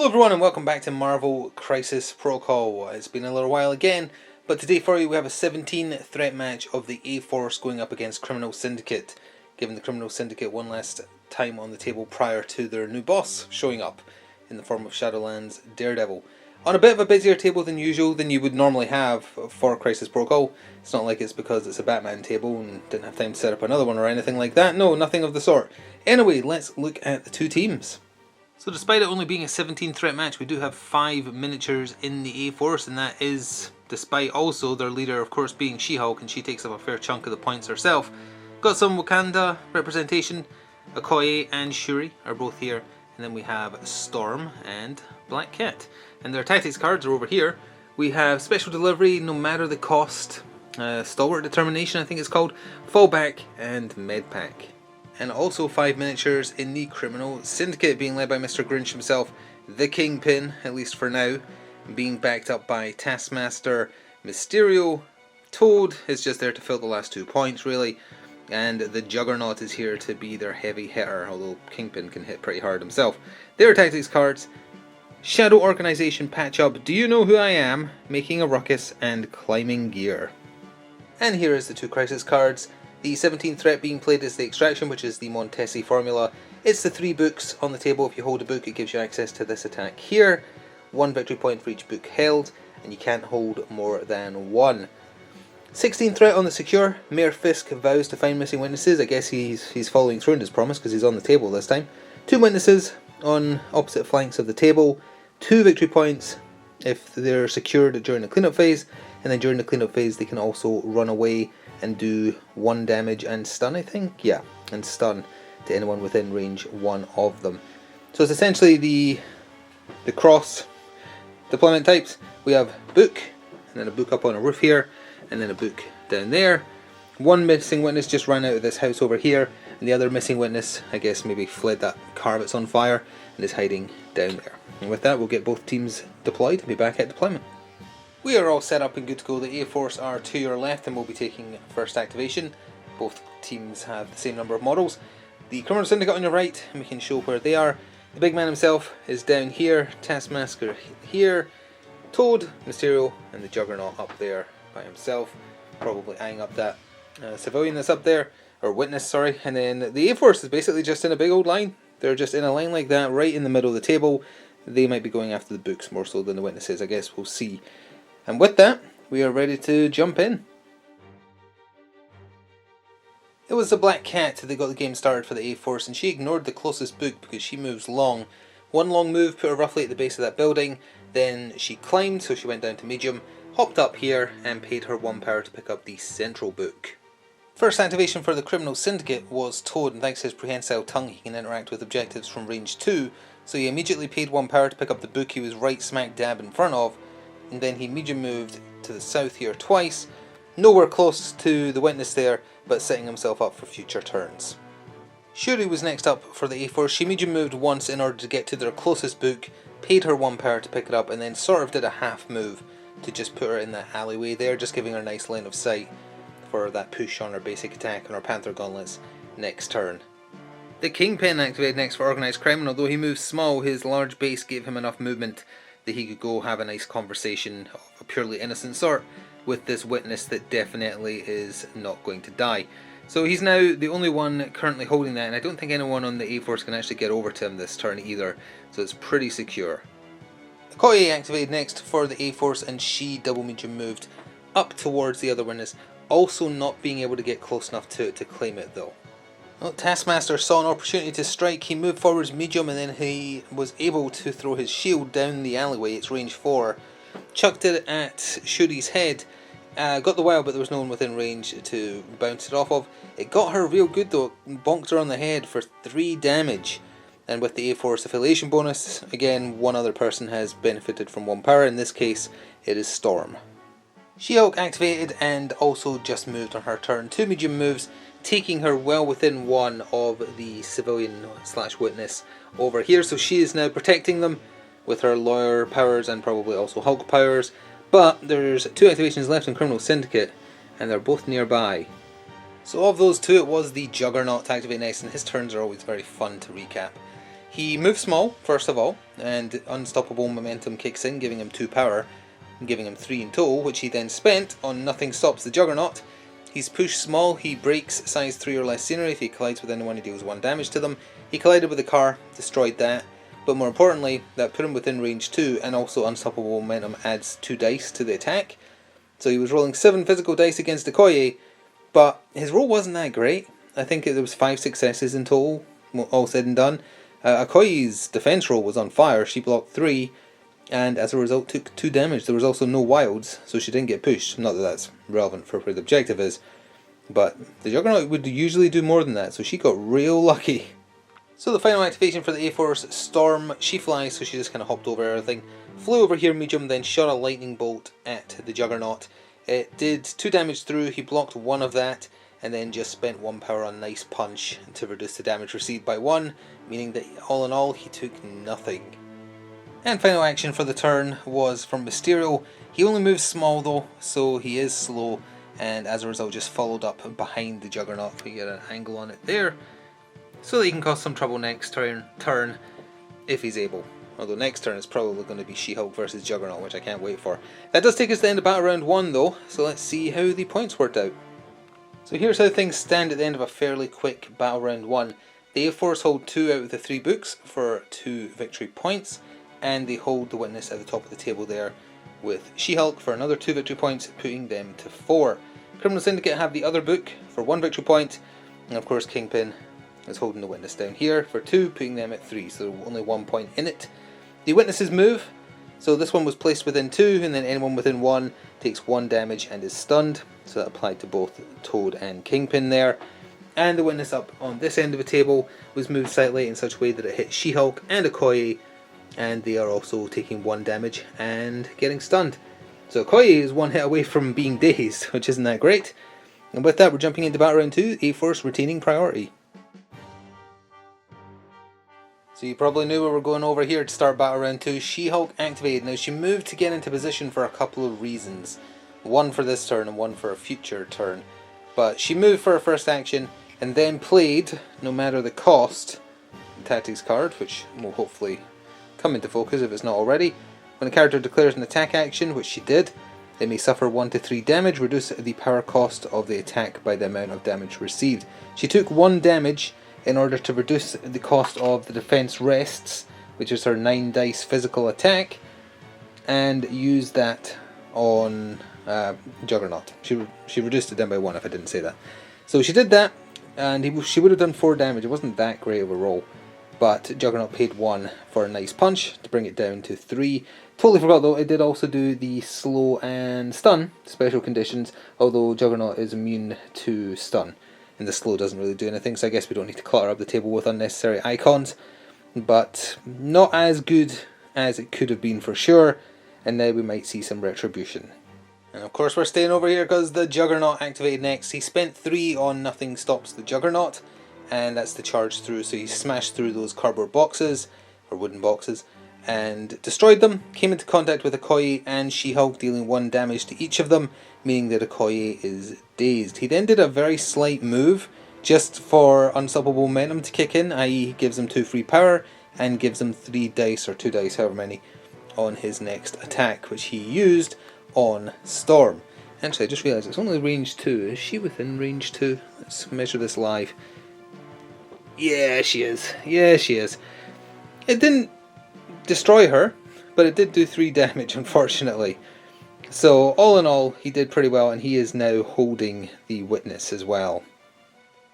Hello everyone and welcome back to Marvel Crisis Protocol. It's been a little while again, but today for you we have a 17 threat match of the A-Force going up against Criminal Syndicate, giving the Criminal Syndicate one last time on the table prior to their new boss showing up in the form of Shadowland's Daredevil. On a bit of a busier table than usual, than you would normally have for Crisis Protocol. It's not like it's because it's a Batman table and didn't have time to set up another one or anything like that. No, nothing of the sort. Anyway, let's look at the two teams. So despite it only being a 17 threat match, we do have 5 miniatures in the A-Force, and that is despite also their leader of course being She-Hulk, and she takes up a fair chunk of the points herself. Got some Wakanda representation. Okoye and Shuri are both here, and then we have Storm and Black Cat. And their tactics cards are over here. We have Special Delivery, No Matter the Cost, Stalwart Determination I think it's called, Fallback, and Medpack. And also 5 miniatures in the Criminal Syndicate, being led by Mr. Grinch himself, the Kingpin, at least for now, being backed up by Taskmaster, Mysterio, Toad is just there to fill the last 2 points really, and the Juggernaut is here to be their heavy hitter, although Kingpin can hit pretty hard himself. Their tactics cards: Shadow Organization Patch-Up, Do You Know Who I Am, Making a Ruckus, and Climbing Gear. And here is the 2 crisis cards. The 17th threat being played is the Extraction, which is the Montesi formula. It's the 3 books on the table. If you hold a book, it gives you access to this attack here. 1 victory point for each book held, and you can't hold more than 1. 16th threat on the Secure. Mayor Fisk vows to find missing witnesses. I guess he's following through on his promise because he's on the table this time. 2 witnesses on opposite flanks of the table. 2 victory points if they're secured during the cleanup phase, and then during the cleanup phase they can also run away and do 1 damage and stun, I think? Yeah, and stun to anyone within range 1 of them. So it's essentially the cross deployment types. We have book, and then a book up on a roof here, and then a book down there. 1 missing witness just ran out of this house over here, and the other missing witness, I guess, maybe fled that car that's on fire and is hiding down there. And with that, we'll get both teams deployed and be back at deployment. We are all set up and good to go. The A-Force are to your left and will be taking first activation. Both teams have the same number of models. The Criminal Syndicate on your right, and we can show where they are. The big man himself is down here, Taskmaster here, Toad, Mysterio, and the Juggernaut up there by himself, probably eyeing up that civilian that's up there, or witness, sorry. And then the A-Force is basically just in a big old line. They're just in a line like that, right in the middle of the table. They might be going after the books more so than the witnesses, I guess we'll see. And with that, we are ready to jump in. It was the Black Cat that got the game started for the A-Force, and she ignored the closest book because she moves long. 1 long move put her roughly at the base of that building, then she climbed, so she went down to medium, hopped up here, and paid her 1 power to pick up the central book. First activation for the Criminal Syndicate was Toad, and thanks to his prehensile tongue he can interact with objectives from range 2, so he immediately paid 1 power to pick up the book he was right smack dab in front of, and then he medium moved to the south here twice, nowhere close to the witness there, but setting himself up for future turns. Shuri was next up for the A-Force. She medium moved once in order to get to their closest book, paid her 1 power to pick it up, and then sort of did a half move to just put her in that alleyway there, just giving her a nice line of sight for that push on her basic attack on her Panther Gauntlets next turn. The Kingpin activated next for Organised Crime, and although he moves small, his large base gave him enough movement that he could go have a nice conversation of a purely innocent sort with this witness that definitely is not going to die. So he's now the only one currently holding that, and I don't think anyone on the A-Force can actually get over to him this turn either, so it's pretty secure. Okoye activated next for the A-Force, and she double medium moved up towards the other witness, also not being able to get close enough to it to claim it though. Well, Taskmaster saw an opportunity to strike. He moved forwards medium, and then he was able to throw his shield down the alleyway. It's range 4. Chucked it at Shuri's head. Got the wild, but there was no one within range to bounce it off of. It got her real good though. Bonked her on the head for 3 damage. And with the A-Force affiliation bonus, again, 1 other person has benefited from 1 power. In this case, it is Storm. She-Hulk activated and also just moved on her turn. 2 medium moves, taking her well within 1 of the civilian / witness over here. So she is now protecting them with her lawyer powers and probably also Hulk powers. But there's 2 activations left in Criminal Syndicate, and they're both nearby. So of those 2, it was the Juggernaut to activate next, and his turns are always very fun to recap. He moves small, first of all, and unstoppable momentum kicks in, giving him 2 power, and giving him 3 in total, which he then spent on Nothing Stops the Juggernaut. He's pushed small, he breaks size 3 or less scenery. If he collides with anyone, he deals 1 damage to them. He collided with the car, destroyed that, but more importantly, that put him within range 2, and also unstoppable momentum adds 2 dice to the attack. So he was rolling 7 physical dice against Okoye, but his roll wasn't that great. I think there was 5 successes in total, all said and done. Okoye's defense roll was on fire. She blocked 3, and as a result took 2 damage. There was also no wilds, so she didn't get pushed. Not that that's relevant for where the objective is, but the Juggernaut would usually do more than that, so she got real lucky. So the final activation for the A-Force, Storm, she flies, so she just kind of hopped over everything, flew over here medium, then shot a lightning bolt at the Juggernaut. It did 2 damage through, he blocked 1 of that, and then just spent 1 power on Nice Punch to reduce the damage received by 1, meaning that all in all he took nothing. And final action for the turn was from Mysterio. He only moves small though, so he is slow, and as a result just followed up behind the Juggernaut. We get an angle on it there, so that he can cause some trouble next turn if he's able. Although next turn is probably going to be She-Hulk versus Juggernaut, which I can't wait for. That does take us to the end of Battle Round 1 though, so let's see how the points worked out. So here's how things stand at the end of a fairly quick Battle Round 1. The A-Force hold 2 out of the 3 books for 2 victory points, and they hold the Witness at the top of the table there with She-Hulk for another 2 victory points, putting them to 4. Criminal Syndicate have the other book for 1 victory point, and of course Kingpin is holding the Witness down here for 2, putting them at 3, so only 1 point in it. The Witnesses move, so this one was placed within 2, and then anyone within 1 takes 1 damage and is stunned, so that applied to both Toad and Kingpin there. And the Witness up on this end of the table was moved slightly in such a way that it hit She-Hulk and Okoye, and they are also taking 1 damage and getting stunned. So Okoye is 1 hit away from being dazed, which isn't that great. And with that, we're jumping into Battle Round 2, A-Force retaining priority. So you probably knew we were going over here to start Battle Round 2. She-Hulk activated. Now she moved to get into position for a couple of reasons. 1 for this turn and 1 for a future turn. But she moved for her first action and then played, no matter the cost, the tactics card, which will hopefully come into focus if it's not already. When a character declares an attack action, which she did, they may suffer 1 to 3 damage, reduce the power cost of the attack by the amount of damage received. She took 1 damage in order to reduce the cost of the defense rests, which is her 9 dice physical attack, and used that on Juggernaut. She reduced it down by 1 if I didn't say that. So she did that, and she would have done 4 damage. It wasn't that great of a roll, but Juggernaut paid 1 for a Nice Punch to bring it down to 3. Totally forgot though, it did also do the slow and stun special conditions, although Juggernaut is immune to stun, and the slow doesn't really do anything, so I guess we don't need to clutter up the table with unnecessary icons, but not as good as it could have been for sure, and now we might see some retribution. And of course we're staying over here because the Juggernaut activated next. He spent 3 on Nothing Stops the Juggernaut, and that's the charge through, so he smashed through those cardboard boxes, or wooden boxes, and destroyed them, came into contact with Okoye and She-Hulk, dealing 1 damage to each of them, meaning that Okoye is dazed. He then did a very slight move, just for unstoppable momentum to kick in, i.e. gives him 2 free power, and gives him 3 dice, or 2 dice, however many, on his next attack, which he used on Storm. Actually, I just realised it's only range 2. Is she within range 2? Let's measure this live. Yeah, she is. Yeah, she is. It didn't destroy her, but it did do 3 damage, unfortunately. So, all in all, he did pretty well, and he is now holding the Witness as well.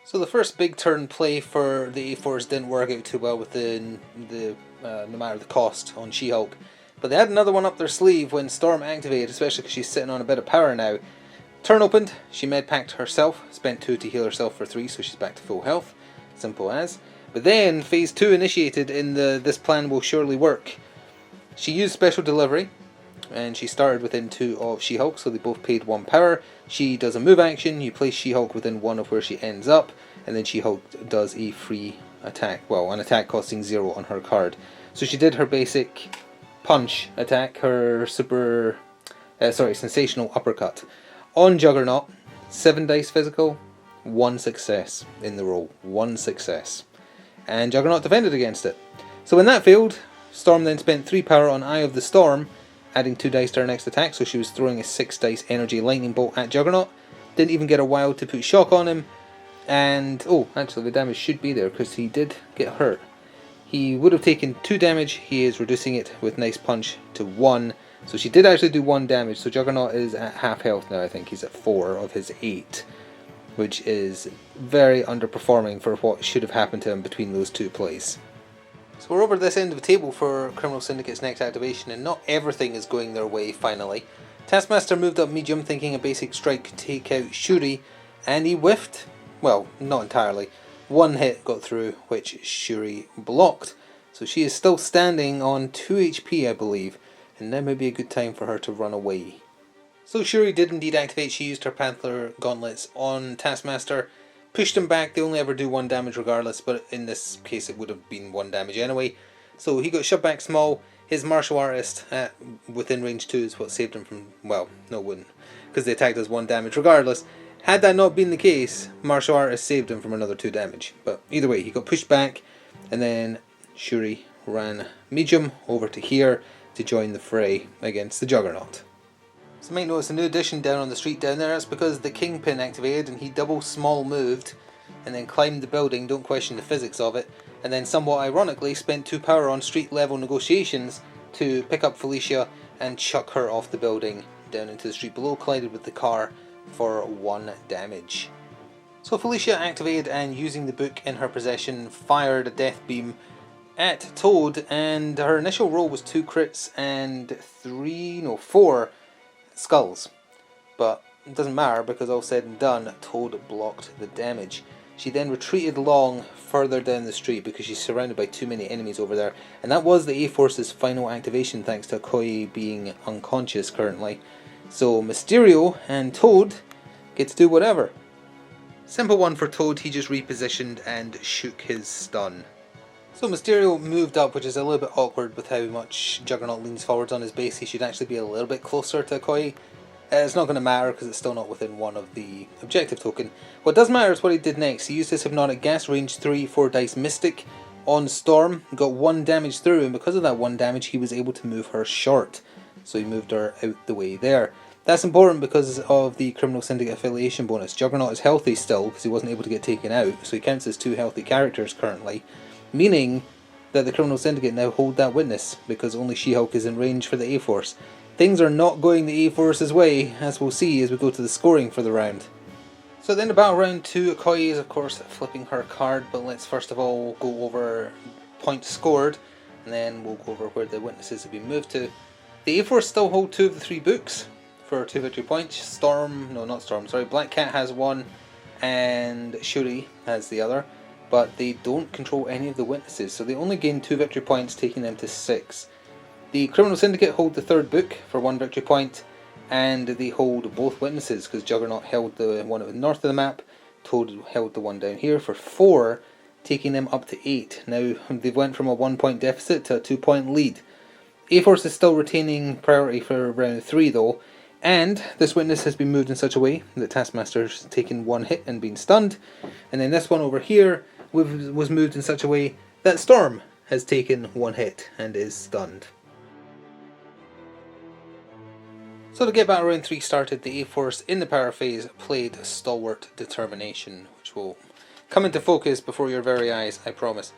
So the first big turn play for the A-Force didn't work out too well with no matter the cost on She-Hulk. But they had another one up their sleeve when Storm activated, especially because she's sitting on a bit of power now. Turn opened, she medpacked herself, spent 2 to heal herself for 3, so she's back to full health. Simple as. But then phase 2 initiated in the this plan will surely work. She used special delivery, and she started within 2 of She-Hulk, so they both paid 1 power. She does a move action, you place She-Hulk within 1 of where she ends up, and then She-Hulk does a free attack, well, an attack costing 0 on her card. So she did her basic punch attack, her sensational uppercut. On Juggernaut, 7 dice physical, 1 success in the roll, 1 success. And Juggernaut defended against it. So when that failed, Storm then spent 3 power on Eye of the Storm, adding 2 dice to her next attack, so she was throwing a 6 dice energy lightning bolt at Juggernaut. Didn't even get a while to put shock on him, and oh, actually the damage should be there because he did get hurt. He would have taken 2 damage, he is reducing it with Nice Punch to 1, so she did actually do 1 damage, so Juggernaut is at half health now. I think he's at 4 of his 8, which is very underperforming for what should have happened to him between those 2 plays. So we're over this end of the table for Criminal Syndicate's next activation, and not everything is going their way finally. Taskmaster moved up medium thinking a basic strike could take out Shuri, and he whiffed. Well, not entirely. 1 hit got through, which Shuri blocked. So she is still standing on 2 HP, I believe, and now may be a good time for her to run away. So Shuri did indeed activate. She used her Panther Gauntlets on Taskmaster, pushed him back. They only ever do 1 damage regardless, but in this case it would have been 1 damage anyway. So he got shoved back small. His martial artist at within range 2 is what saved him from, well, no, wouldn't, because the attack does 1 damage regardless. Had that not been the case, martial artist saved him from another 2 damage. But either way, he got pushed back, and then Shuri ran medium over to here to join the fray against the Juggernaut. So you might notice a new addition down on the street down there. That's because the Kingpin activated and he double small moved and then climbed the building. Don't question the physics of it. And then somewhat ironically spent 2 power on street level negotiations to pick up Felicia and chuck her off the building down into the street below, collided with the car for 1 damage. So Felicia activated and, using the book in her possession, fired a death beam at Toad, and her initial roll was 2 crits and 4 skulls. But it doesn't matter because all said and done, Toad blocked the damage. She then retreated along further down the street because she's surrounded by too many enemies over there, and that was the A-Force's final activation thanks to Okoye being unconscious currently. So Mysterio and Toad get to do whatever. Simple one for Toad, he just repositioned and shook his stun. So Mysterio moved up, which is a little bit awkward with how much Juggernaut leans forwards on his base. He should actually be a little bit closer to Okoye. It's not going to matter because it's still not within 1 of the objective token. What does matter is what he did next. He used his Hypnotic Gas, range 3, 4 dice Mystic on Storm, got 1 damage through, and because of that 1 damage he was able to move her short. So he moved her out the way there. That's important because of the Criminal Syndicate affiliation bonus. Juggernaut is healthy still because he wasn't able to get taken out, so he counts as 2 healthy characters currently, meaning that the Criminal Syndicate now hold that witness because only She-Hulk is in range for the A-Force. Things are not going the A-Force's way, as we'll see as we go to the scoring for the round. So then about round 2, Okoye is of course flipping her card, but let's first of all go over points scored, and then we'll go over where the witnesses have been moved to. The A-Force still hold 2 of the 3 books for 2 victory points. Black Cat has 1, and Shuri has the other, but they don't control any of the witnesses, so they only gain 2 victory points, taking them to 6. The Criminal Syndicate hold the 3rd book for 1 victory point, and they hold both witnesses because Juggernaut held the one at the north of the map, Toad held the one down here for 4, taking them up to 8. Now they went from a 1 point deficit to a 2 point lead. A-Force is still retaining priority for round 3 though, and this witness has been moved in such a way that Taskmaster's taken 1 hit and been stunned, and then this one over here was moved in such a way that Storm has taken 1 hit and is stunned. So to get battle round 3 started, the A-Force in the power phase played Stalwart Determination, which will come into focus before your very eyes, I promise.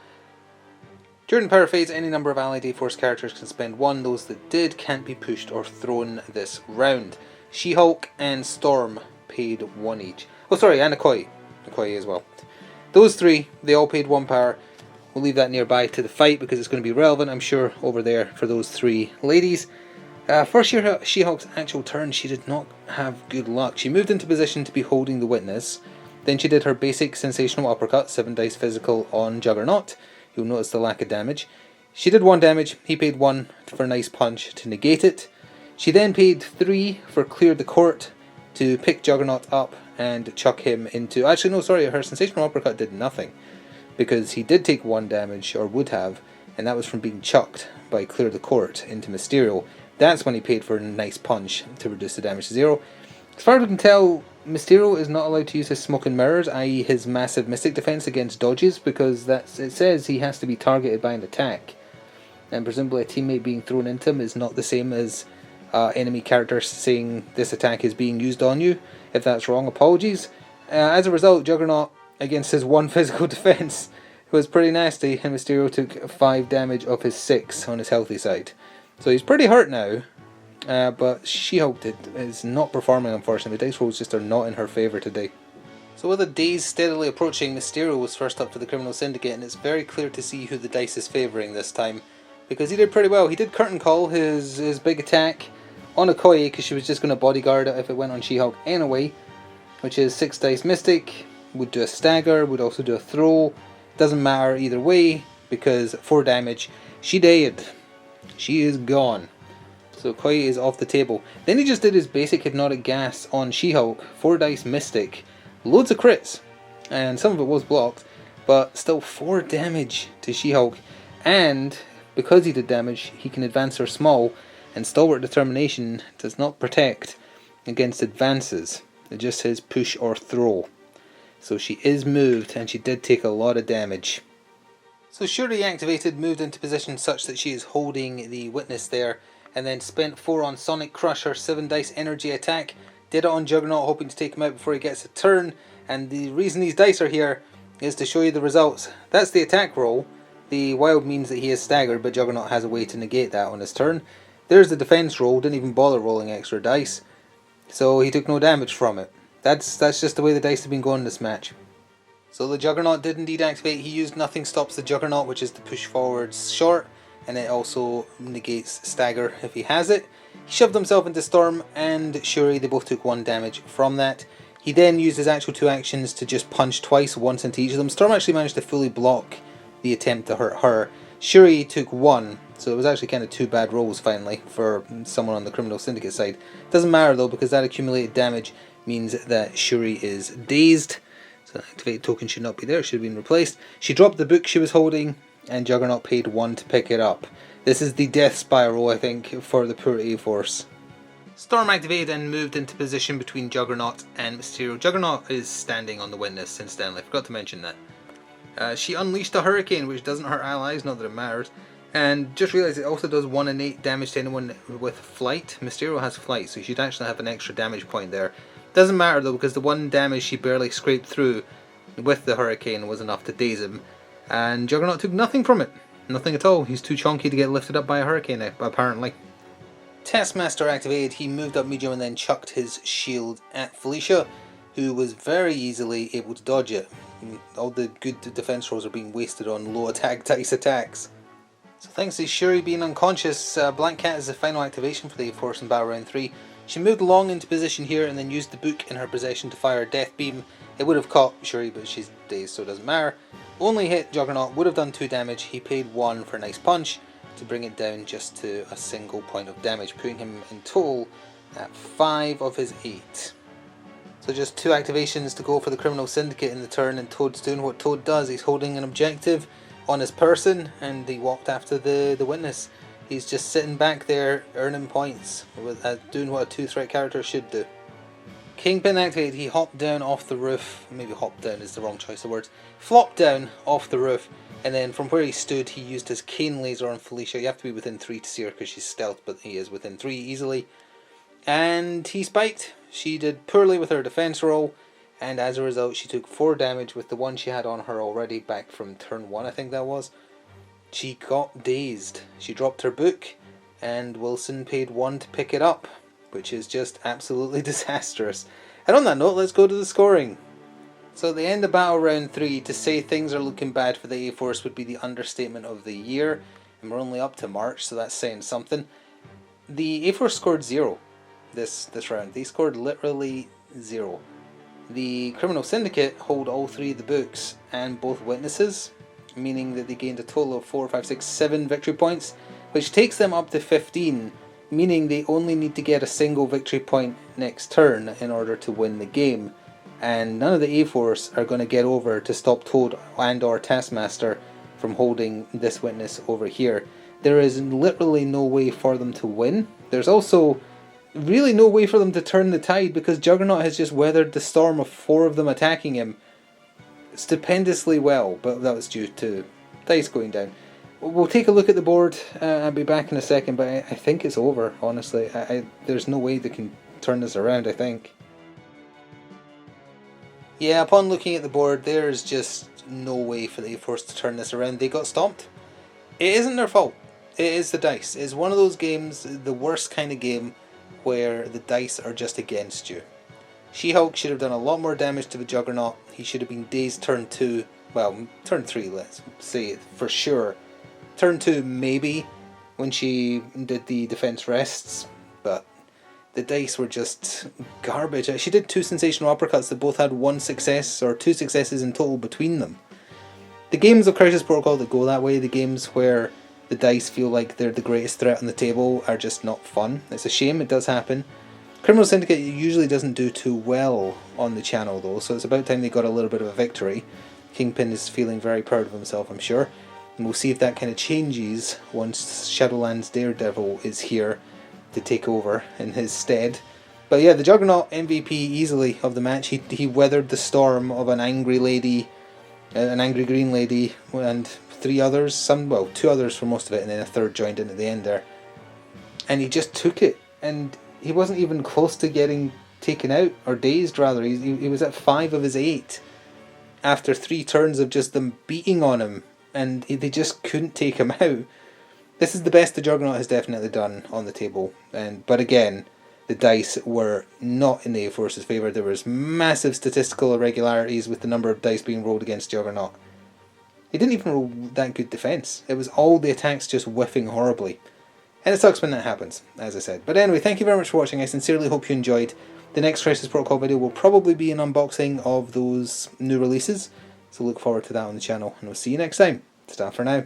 During the power phase, any number of allied A-Force characters can spend 1. Those that did can't be pushed or thrown this round. She-Hulk and Storm paid 1 each. Oh sorry, and Okoye as well. Those 3, they all paid 1 power. We'll leave that nearby to the fight because it's going to be relevant, I'm sure, over there for those 3 ladies. First She-Hulk's actual turn, she did not have good luck. She moved into position to be holding the witness. Then she did her basic sensational uppercut, 7 dice physical on Juggernaut. You'll notice the lack of damage. She did 1 damage, he paid 1 for a nice punch to negate it. She then paid 3 for cleared the court to pick Juggernaut up and chuck him into... Actually no, sorry, her sensational uppercut did nothing, because he did take 1 damage, or would have, and that was from being chucked by clear the court into Mysterio. That's when he paid for a nice punch to reduce the damage to 0. As far as we can tell, Mysterio is not allowed to use his smoke and mirrors, i.e. his massive mystic defense against dodges, because it says he has to be targeted by an attack. and presumably a teammate being thrown into him is not the same as enemy character saying this attack is being used on you. If that's wrong, apologies. As a result, Juggernaut, against his 1 physical defense, was pretty nasty, and Mysterio took 5 damage of his 6 on his healthy side. So he's pretty hurt now, but She-Hulk is not performing, unfortunately. The dice rolls just are not in her favour today. So with the days steadily approaching, Mysterio was first up for the Criminal Syndicate, and it's very clear to see who the dice is favouring this time, because he did pretty well. He did curtain call his big attack on Okoye, because she was just going to bodyguard it if it went on She-Hulk anyway, which is 6 dice Mystic, would do a stagger, would also do a throw. Doesn't matter either way, because 4 damage. She died. She is gone. So Okoye is off the table. Then he just did his basic hypnotic gas on She-Hulk, 4 dice Mystic, loads of crits, and some of it was blocked, but still 4 damage to She-Hulk, and because he did damage, he can advance her small, and Stalwart Determination does not protect against advances. It just says push or throw. So she is moved, and she did take a lot of damage. So Shuri activated, moved into position such that she is holding the witness there, and then spent 4 on Sonic Crush, her 7 dice energy attack. Did it on Juggernaut, hoping to take him out before he gets a turn, and the reason these dice are here is to show you the results. That's the attack roll. The wild means that he is staggered, but Juggernaut has a way to negate that on his turn. There's the defense roll, didn't even bother rolling extra dice, so he took no damage from it. That's just the way the dice have been going this match. So the Juggernaut did indeed activate. He used Nothing Stops the Juggernaut, which is the push forward short, and it also negates stagger if he has it. He shoved himself into Storm and Shuri. They both took 1 damage from that. He then used his actual 2 actions to just punch twice, once into each of them. Storm actually managed to fully block the attempt to hurt her. Shuri took 1, so it was actually kind of 2 bad rolls finally for someone on the Criminal Syndicate side. Doesn't matter though, because that accumulated damage means that Shuri is dazed. So the activate token should not be there, it should have been replaced. She dropped the book she was holding, and Juggernaut paid 1 to pick it up. This is the death spiral, I think, for the poor A-Force. Storm activated and moved into position between Juggernaut and Mysterio. Juggernaut is standing on the witness, incidentally, I forgot to mention that. She unleashed a hurricane, which doesn't hurt allies, not that it matters. And just realised it also does 1 in 8 damage to anyone with flight. Mysterio has flight, so you should actually have an extra damage point there. Doesn't matter though, because the 1 damage she barely scraped through with the hurricane was enough to daze him. And Juggernaut took nothing from it. Nothing at all. He's too chunky to get lifted up by a hurricane, apparently. Taskmaster activated. He moved up medium and then chucked his shield at Felicia, who was very easily able to dodge it. All the good defense rolls are being wasted on low attack dice attacks. So thanks to Shuri being unconscious, Black Cat is the final activation for the A-Force in Battle Round 3. She moved long into position here and then used the book in her possession to fire a death beam. It would have caught Shuri, but she's dazed, so it doesn't matter. Only hit Juggernaut, would have done 2 damage. He paid 1 for a nice punch to bring it down just to a single point of damage, putting him in total at 5 of his 8. So just 2 activations to go for the Criminal Syndicate in the turn, and Toad's doing what Toad does. He's holding an objective on his person, and he walked after the witness. He's just sitting back there earning points, doing what a 2-threat character should do. Kingpin activated. He hopped down off the roof. Maybe hopped down is the wrong choice of words. Flopped down off the roof, and then from where he stood he used his cane laser on Felicia. You have to be within 3 to see her because she's stealth, but he is within 3 easily. And he spiked. She did poorly with her defense roll, and as a result she took 4 damage with the 1 she had on her already back from turn 1, I think that was. She got dazed. She dropped her book, and Wilson paid 1 to pick it up, which is just absolutely disastrous. And on that note, let's go to the scoring. So at the end of Battle Round 3, to say things are looking bad for the A-Force would be the understatement of the year, and we're only up to March, so that's saying something. The A-Force scored 0 this round. They scored literally 0. The Criminal Syndicate hold all 3 of the books and both witnesses, meaning that they gained a total of 4, 5, 6, 7 victory points, which takes them up to 15, meaning they only need to get a single victory point next turn in order to win the game. And none of the A-Force are going to get over to stop Toad and or Taskmaster from holding this witness over here. There is literally no way for them to win. There's also really no way for them to turn the tide, because Juggernaut has just weathered the storm of 4 of them attacking him stupendously well, but that was due to dice going down. We'll take a look at the board. I'll be back in a second, but I think it's over, honestly. There's no way they can turn this around, I think. Yeah, upon looking at the board, there's just no way for the A-Force to turn this around. They got stomped. It isn't their fault. It is the dice. It's one of those games, the worst kind of game, where the dice are just against you. She-Hulk should have done a lot more damage to the Juggernaut. He should have been dazed turn 2. Well, turn 3, let's say it for sure. Turn 2 maybe, when she did the defense rests, but the dice were just garbage. She did 2 sensational uppercuts that both had 1 success, or 2 successes in total between them. The games of Crisis Protocol that go that way, the games where the dice feel like they're the greatest threat on the table, are just not fun. It's a shame, it does happen. Criminal Syndicate usually doesn't do too well on the channel though, so it's about time they got a little bit of a victory. Kingpin is feeling very proud of himself, I'm sure. And we'll see if that kind of changes once Shadowlands Daredevil is here to take over in his stead. But yeah, the Juggernaut MVP easily of the match. He weathered the storm of an angry lady, an angry green lady, and 3 others, 2 others for most of it, and then a 3rd joined in at the end there. And he just took it, and he wasn't even close to getting taken out, or dazed rather. He was at 5 of his 8 after 3 turns of just them beating on him, and they just couldn't take him out. This is the best the Juggernaut has definitely done on the table, but again, the dice were not in the A-Force's favour. There was massive statistical irregularities with the number of dice being rolled against Juggernaut. He didn't even roll that good defence. It was all the attacks just whiffing horribly. And it sucks when that happens, as I said. But anyway, thank you very much for watching. I sincerely hope you enjoyed. The next Crisis Protocol video will probably be an unboxing of those new releases. So look forward to that on the channel. And we'll see you next time. Ta for now.